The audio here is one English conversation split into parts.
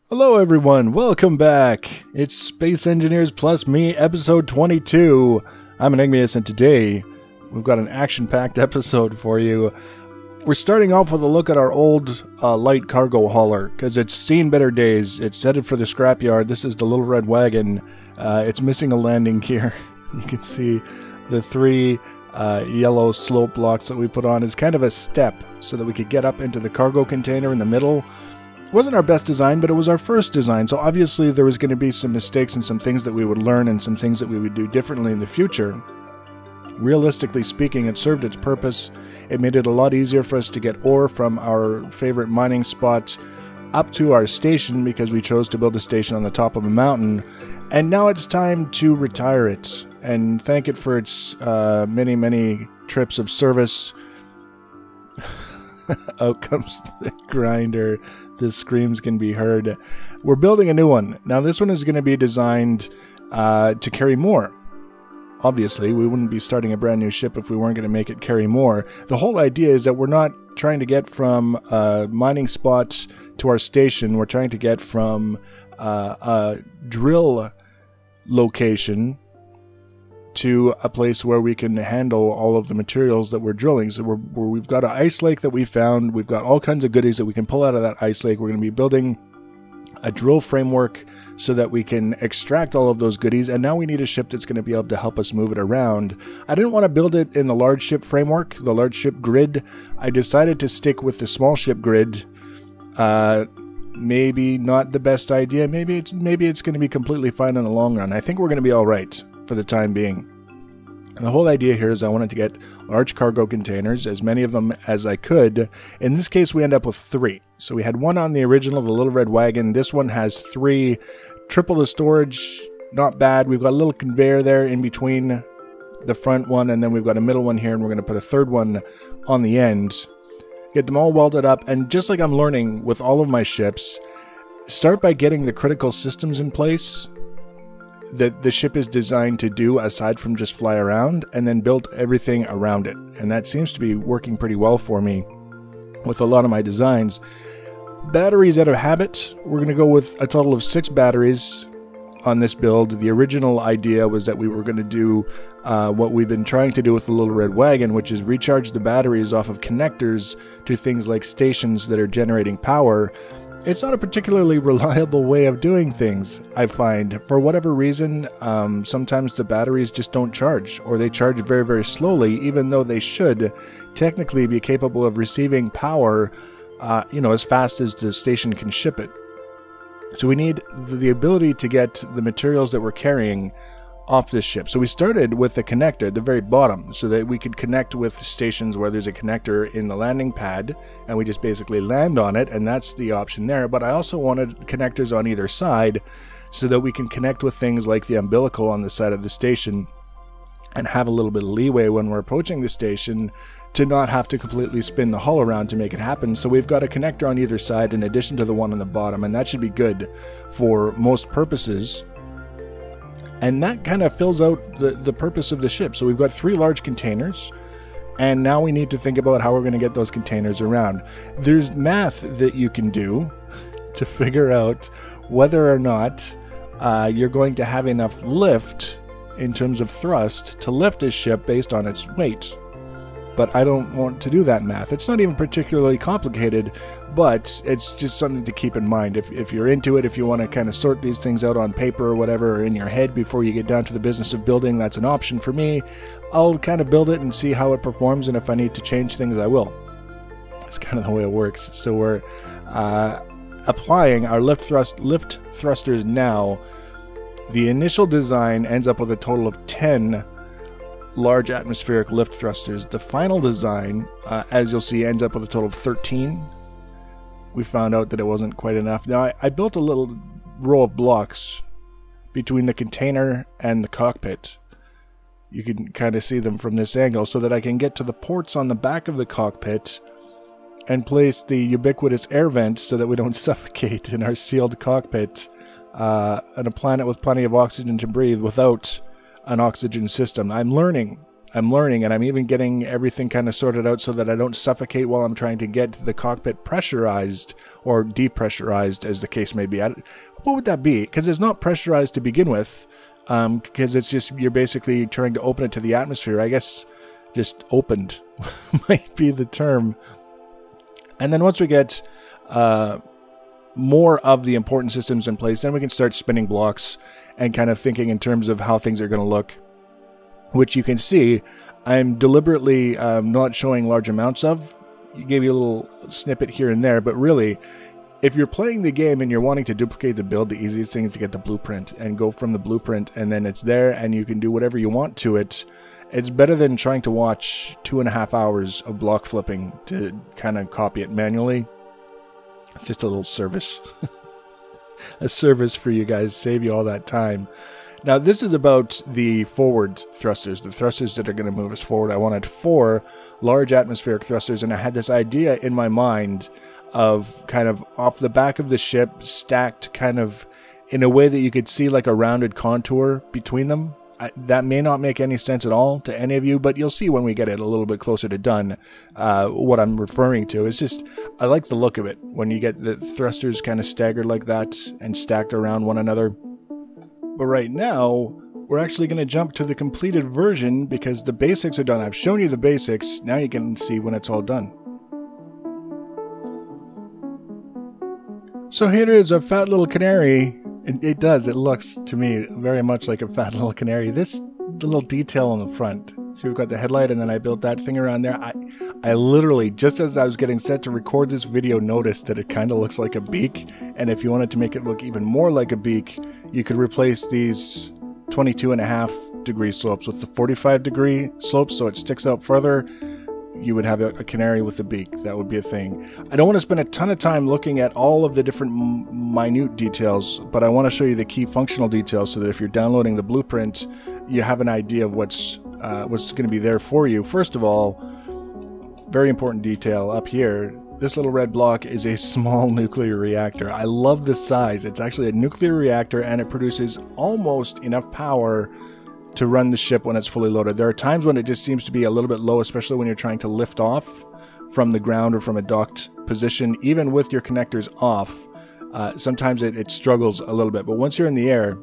Hello everyone, welcome back. It's Space Engineers Plus Me, episode 22. I'm Enigmius, and today we've got an action-packed episode for you. We're starting off with a look at our old light cargo hauler, because it's seen better days. It's headed for the scrapyard. This is the Little Red Wagon. It's missing a landing gear. You can see the three yellow slope blocks that we put on as kind of a step so that we could get up into the cargo container in the middle. It wasn't our best design, but it was our first design, so obviously there was going to be some mistakes and some things that we would learn and some things that we would do differently in the future. Realistically speaking, it served its purpose. It made it a lot easier for us to get ore from our favorite mining spot up to our station, because we chose to build a station on the top of a mountain. And now it's time to retire it and thank it for its many trips of service. Out comes the grinder. The screams can be heard. We're building a new one. Now this one is going to be designed to carry more. Obviously, we wouldn't be starting a brand new ship if we weren't going to make it carry more. The whole idea is that we're not trying to get from a mining spot to our station. We're trying to get from a drill location to a place where we can handle all of the materials that we're drilling. So we've got an ice lake that we found. We've got all kinds of goodies that we can pull out of that ice lake. We're going to be building a drill framework so that we can extract all of those goodies. And now we need a ship that's going to be able to help us move it around. I didn't want to build it in the large ship framework, the large ship grid. I decided to stick with the small ship grid. Maybe not the best idea. Maybe it's going to be completely fine in the long run. I think we're going to be all right for the time being. And the whole idea here is I wanted to get large cargo containers, as many of them as I could. In this case, we end up with 3. So we had one on the original, the Little Red Wagon. This one has 3, triple the storage, not bad. We've got a little conveyor there in between the front one, and then we've got a middle one here, and we're going to put a third one on the end. Get them all welded up, and just like I'm learning with all of my ships, start by getting the critical systems in place that the ship is designed to do aside from just fly around, and then build everything around it. And that seems to be working pretty well for me with a lot of my designs. Batteries out of habit, we're going to go with a total of 6 batteries on this build. The original idea was that we were going to do what we've been trying to do with the Little Red Wagon, which is recharge the batteries off of connectors to things like stations that are generating power. It's not a particularly reliable way of doing things, I find. For whatever reason, sometimes the batteries just don't charge, or they charge very slowly, even though they should technically be capable of receiving power, as fast as the station can ship it. So we need the ability to get the materials that we're carrying off this ship. So we started with a connector at the very bottom so that we could connect with stations where there's a connector in the landing pad, and we just basically land on it, and that's the option there. But I also wanted connectors on either side so that we can connect with things like the umbilical on the side of the station and have a little bit of leeway when we're approaching the station to not have to completely spin the hull around to make it happen. So we've got a connector on either side in addition to the one on the bottom, and that should be good for most purposes. And that kind of fills out the purpose of the ship. So we've got 3 large containers, and now we need to think about how we're going to get those containers around. There's math that you can do to figure out whether or not you're going to have enough lift in terms of thrust to lift a ship based on its weight. But I don't want to do that math. It's not even particularly complicated, but it's just something to keep in mind. If you're into it, if you want to kind of sort these things out on paper or whatever, or in your head before you get down to the business of building, that's an option for me. I'll kind of build it and see how it performs, and if I need to change things, I will. That's kind of the way it works. So we're applying our lift thrusters now. The initial design ends up with a total of 10 large atmospheric lift thrusters. The final design, as you'll see, ends up with a total of 13. We found out that it wasn't quite enough. Now, I built a little row of blocks between the container and the cockpit. You can kind of see them from this angle so that I can get to the ports on the back of the cockpit and place the ubiquitous air vent so that we don't suffocate in our sealed cockpit on a planet with plenty of oxygen to breathe without an oxygen system. I'm learning I'm learning, and I'm even getting everything kind of sorted out so that I don't suffocate while I'm trying to get the cockpit pressurized or depressurized, as the case may be. What would that be? Because it's not pressurized to begin with, because it's just, you're basically trying to open it to the atmosphere. I guess just opened might be the term. And then once we get more of the important systems in place, then we can start spinning blocks and kind of thinking in terms of how things are going to look, which you can see I'm deliberately not showing large amounts of. You gave you a little snippet here and there, but really, if you're playing the game and you're wanting to duplicate the build, the easiest thing is to get the blueprint and go from the blueprint, and then it's there and you can do whatever you want to it. It's better than trying to watch 2.5 hours of block flipping to kind of copy it manually. It's just a little service. A service for you guys, save you all that time. Now, this is about the forward thrusters, the thrusters that are going to move us forward. I wanted 4 large atmospheric thrusters, and I had this idea in my mind of kind of off the back of the ship, stacked kind of in a way that you could see like a rounded contour between them. That may not make any sense at all to any of you, but you'll see when we get it a little bit closer to done what I'm referring to. It's just, I like the look of it when you get the thrusters kind of staggered like that and stacked around one another. But right now, we're actually going to jump to the completed version because the basics are done. I've shown you the basics. Now you can see when it's all done. So here is a fat little canary. It does. It looks to me very much like a fat little canary. This little detail on the front. So we've got the headlight, and then I built that thing around there. I literally, just as I was getting set to record this video, noticed that it kind of looks like a beak. And if you wanted to make it look even more like a beak, you could replace these 22.5 degree slopes with the 45 degree slopes so it sticks out further. You would have a canary with a beak. That would be a thing. I don't want to spend a ton of time looking at all of the different minute details, but I want to show you the key functional details so that if you're downloading the blueprint, you have an idea of what's going to be there for you. First of all, very important detail up here. This little red block is a small nuclear reactor. I love the size. It's actually a nuclear reactor, and it produces almost enough power to run the ship when it's fully loaded. There are times when it just seems to be a little bit low, especially when you're trying to lift off from the ground or from a docked position. Even with your connectors off, sometimes it struggles a little bit. But once you're in the air,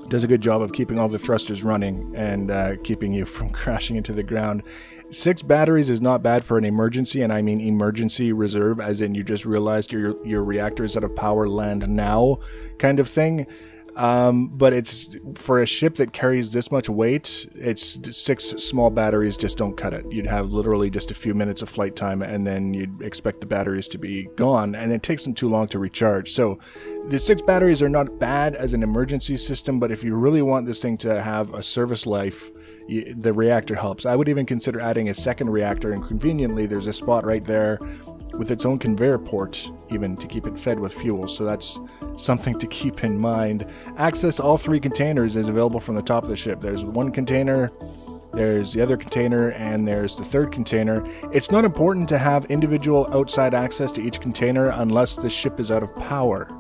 it does a good job of keeping all the thrusters running and keeping you from crashing into the ground. 6 batteries is not bad for an emergency, and I mean emergency reserve, as in you just realized your reactor is out of power, land now kind of thing. But it's for a ship that carries this much weight, it's 6 small batteries just don't cut it. You'd have literally just a few minutes of flight time, and then you'd expect the batteries to be gone, and it takes them too long to recharge. So the 6 batteries are not bad as an emergency system, but if you really want this thing to have a service life, the reactor helps. I would even consider adding a second reactor, and conveniently there's a spot right there with its own conveyor port even to keep it fed with fuel, so that's something to keep in mind. Access to all 3 containers is available from the top of the ship. There's one container, there's the other container, and there's the 3rd container. It's not important to have individual outside access to each container unless the ship is out of power.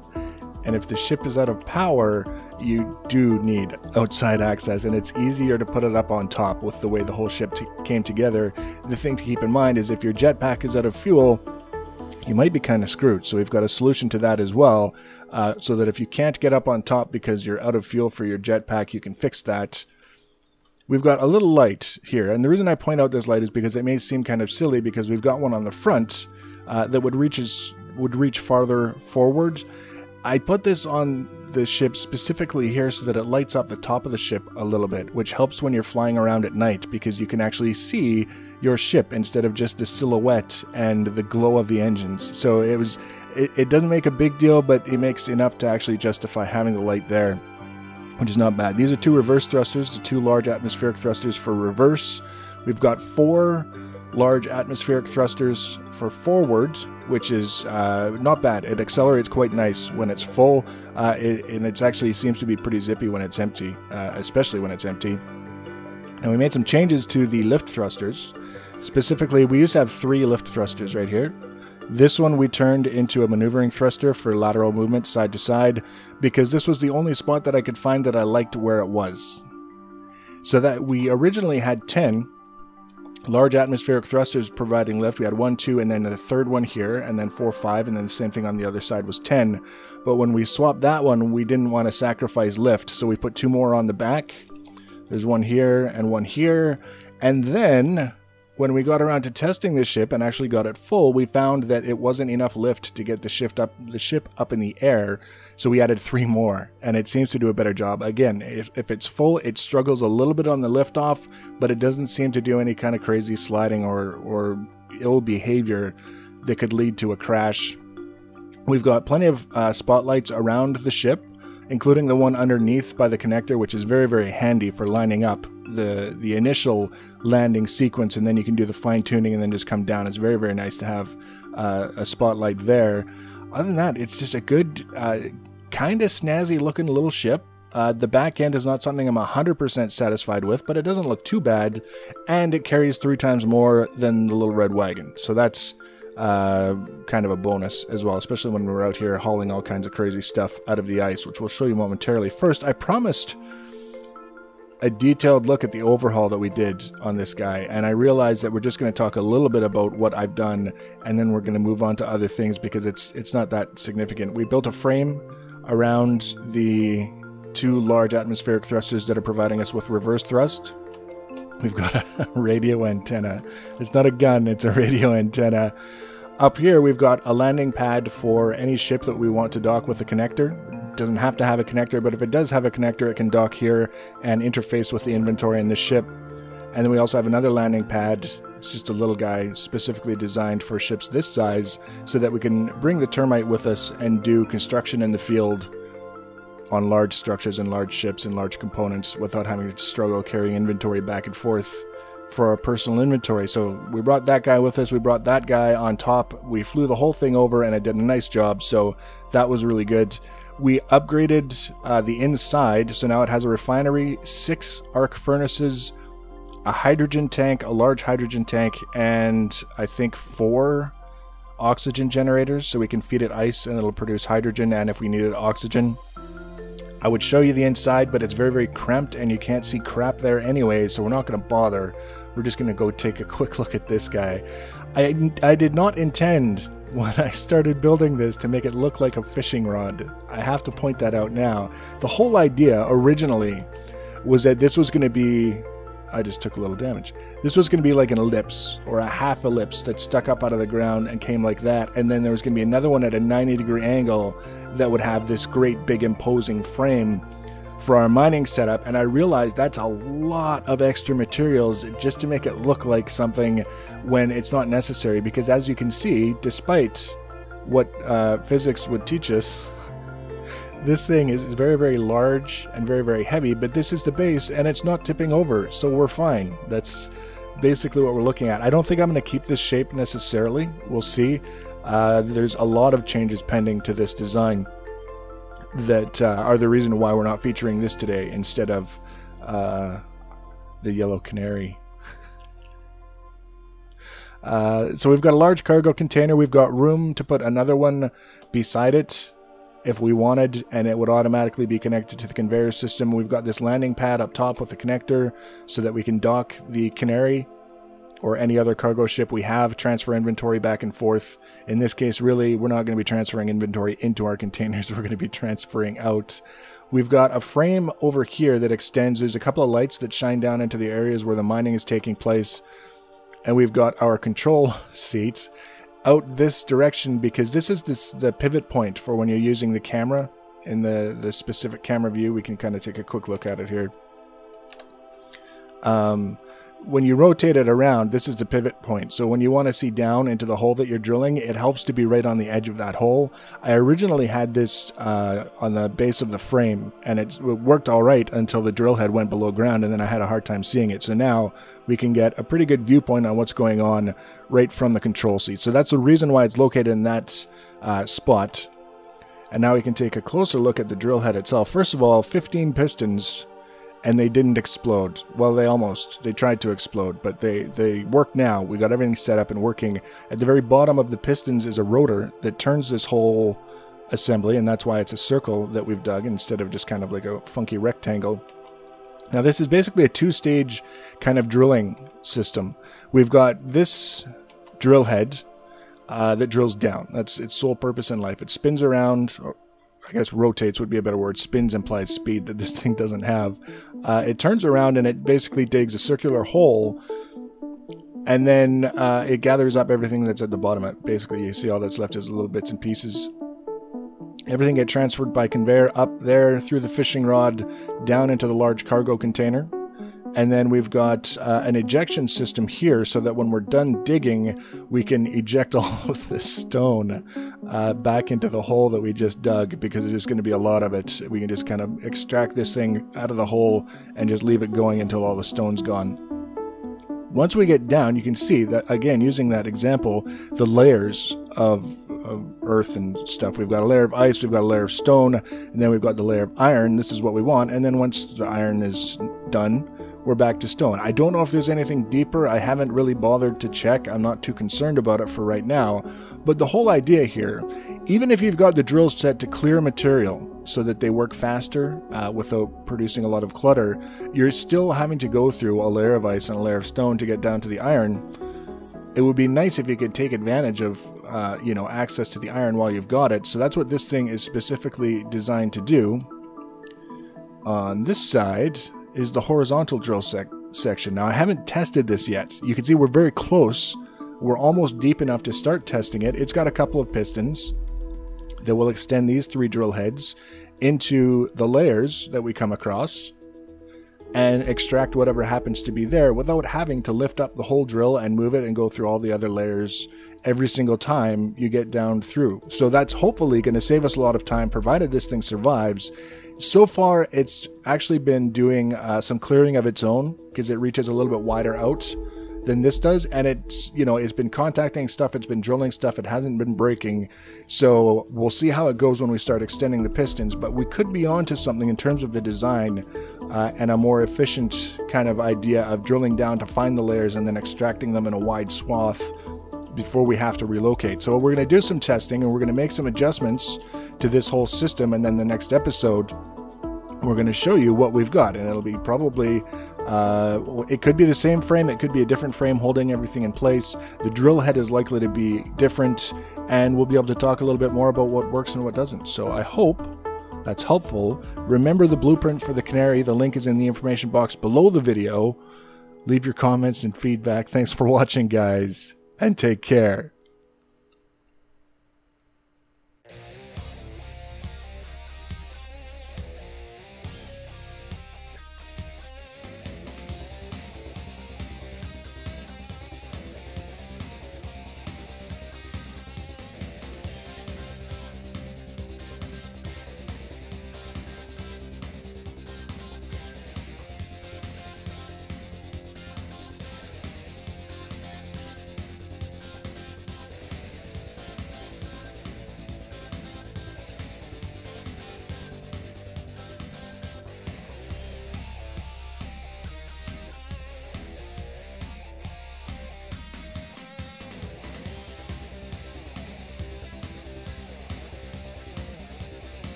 And if the ship is out of power, you do need outside access, and it's easier to put it up on top with the way the whole ship came together. The thing to keep in mind is if your jetpack is out of fuel, you might be kind of screwed. So we've got a solution to that as well, so that if you can't get up on top because you're out of fuel for your jetpack, you can fix that. We've got a little light here, and the reason I point out this light is because it may seem kind of silly because we've got one on the front that would reach farther forward. I put this on the ship specifically here so that it lights up the top of the ship a little bit, which helps when you're flying around at night because you can actually see your ship instead of just the silhouette and the glow of the engines. So it doesn't make a big deal, but it makes enough to actually justify having the light there, which is not bad. These are 2 reverse thrusters, the 2 large atmospheric thrusters for reverse. We've got 4 large atmospheric thrusters for forward, which is not bad. It accelerates quite nice when it's full, and it actually seems to be pretty zippy when it's empty, especially when it's empty. And we made some changes to the lift thrusters. Specifically, we used to have 3 lift thrusters right here. This one we turned into a maneuvering thruster for lateral movement side to side because this was the only spot that I could find that I liked where it was. So that we originally had 10 large atmospheric thrusters providing lift. We had 1, 2, and then the third one here, and then 4, 5, and then the same thing on the other side was 10. But when we swapped that one, we didn't want to sacrifice lift, so we put 2 more on the back. There's one here and one here. And then, when we got around to testing the ship and actually got it full, we found that it wasn't enough lift to get the ship up in the air, so we added 3 more, and it seems to do a better job. Again, if it's full, it struggles a little bit on the liftoff, but it doesn't seem to do any kind of crazy sliding or ill behavior that could lead to a crash. We've got plenty of spotlights around the ship, including the one underneath by the connector, which is very, very handy for lining up the initial landing sequence, and then you can do the fine-tuning and then just come down. It's very, very nice to have a spotlight there. Other than that, it's just a good, kind of snazzy-looking little ship. The back end is not something I'm 100% satisfied with, but it doesn't look too bad, and it carries 3 times more than the little red wagon. So that's kind of a bonus as well, especially when we're out here hauling all kinds of crazy stuff out of the ice, which we'll show you momentarily. First, I promised a detailed look at the overhaul that we did on this guy, and I realized that we're just going to talk a little bit about what I've done, and then we're going to move on to other things because it's not that significant. We built a frame around the 2 large atmospheric thrusters that are providing us with reverse thrust. We've got a radio antenna. It's not a gun, it's a radio antenna. Up here, we've got a landing pad for any ship that we want to dock with a connector. It doesn't have to have a connector, but if it does have a connector, it can dock here and interface with the inventory in the ship. And then we also have another landing pad. It's just a little guy specifically designed for ships this size so that we can bring the termite with us and do construction in the field on large structures and large ships and large components without having to struggle carrying inventory back and forth for our personal inventory. So we brought that guy with us, we brought that guy on top, we flew the whole thing over, and it did a nice job, so that was really good. We upgraded the inside, so now it has a refinery, 6 arc furnaces, a hydrogen tank, a large hydrogen tank, and I think 4 oxygen generators, so we can feed it ice and it'll produce hydrogen, and if we needed oxygen. I would show you the inside, but it's very, very cramped and you can't see crap there anyway, so we're not going to bother. We're just going to go take a quick look at this guy. I did not intend, when I started building this, to make it look like a fishing rod. I have to point that out now. The whole idea originally was that this was going to be... I just took a little damage. This was going to be like an ellipse, or a half ellipse that stuck up out of the ground and came like that, and then there was going to be another one at a 90-degree angle that would have this great big imposing frame for our mining setup, and I realized that's a lot of extra materials just to make it look like something when it's not necessary, because as you can see, despite what physics would teach us, this thing is very, very large and very, very heavy, but this is the base and it's not tipping over, so we're fine. That's basically what we're looking at. I don't think I'm going to keep this shape necessarily. We'll see. There's a lot of changes pending to this design that are the reason why we're not featuring this today instead of the yellow canary. So we've got a large cargo container. We've got room to put another one beside it if we wanted, and it would automatically be connected to the conveyor system. We've got this landing pad up top with the connector so that we can dock the Canary or any other cargo ship we have, transfer inventory back and forth. In this case, really, we're not going to be transferring inventory into our containers. We're going to be transferring out. We've got a frame over here that extends. There's a couple of lights that shine down into the areas where the mining is taking place. And we've got our control seat out this direction because this is the pivot point for when you're using the camera in the specific camera view. We can kind of take a quick look at it here. When you rotate it around, this is the pivot point. So when you want to see down into the hole that you're drilling, it helps to be right on the edge of that hole. I originally had this on the base of the frame, and it worked all right until the drill head went below ground, and then I had a hard time seeing it. So now we can get a pretty good viewpoint on what's going on right from the control seat. So that's the reason why it's located in that spot. And now we can take a closer look at the drill head itself. First of all, 15 pistons. And they didn't explode. Well, they tried to explode, but they work now. We got everything set up and working. At the very bottom of the pistons is a rotor that turns this whole assembly, and that's why it's a circle that we've dug instead of just kind of like a funky rectangle. Now this is basically a two-stage kind of drilling system. We've got this drill head that drills down. That's its sole purpose in life. It spins around, or I guess rotates would be a better word. Spins implies speed that this thing doesn't have. It turns around and it basically digs a circular hole, and then it gathers up everything that's at the bottom of it. Basically, you see all that's left is little bits and pieces. Everything gets transferred by conveyor up there through the fishing rod down into the large cargo container. And then we've got an ejection system here so that when we're done digging, we can eject all of this stone back into the hole that we just dug, because there's going to be a lot of it. We can just kind of extract this thing out of the hole and just leave it going until all the stone's gone. Once we get down, you can see that, again, using that example, the layers of earth and stuff. We've got a layer of ice, we've got a layer of stone, and then we've got the layer of iron. This is what we want. And then once the iron is done, we're back to stone. I don't know if there's anything deeper. I haven't really bothered to check. I'm not too concerned about it for right now. But the whole idea here, even if you've got the drills set to clear material so that they work faster without producing a lot of clutter, you're still having to go through a layer of ice and a layer of stone to get down to the iron. It would be nice if you could take advantage of access to the iron while you've got it. So that's what this thing is specifically designed to do. On this side is the horizontal drill section. Now, I haven't tested this yet. You can see we're very close. We're almost deep enough to start testing it. It's got a couple of pistons that will extend these 3 drill heads into the layers that we come across and extract whatever happens to be there without having to lift up the whole drill and move it and go through all the other layers every single time you get down through. So that's hopefully going to save us a lot of time, provided this thing survives. So far, it's actually been doing some clearing of its own, because it reaches a little bit wider out than this does, and it's been contacting stuff, it's been drilling stuff, it hasn't been breaking. So we'll see how it goes when we start extending the pistons, but we could be onto something in terms of the design and a more efficient kind of idea of drilling down to find the layers and then extracting them in a wide swath before we have to relocate. So we're going to do some testing and we're going to make some adjustments to this whole system, and then the next episode we're going to show you what we've got, and it'll be probably it could be the same frame, it could be a different frame holding everything in place. The drill head is likely to be different, and we'll be able to talk a little bit more about what works and what doesn't. So I hope that's helpful. Remember the blueprint for the Canary. The link is in the information box below the video. Leave your comments and feedback. Thanks for watching, guys, and take care.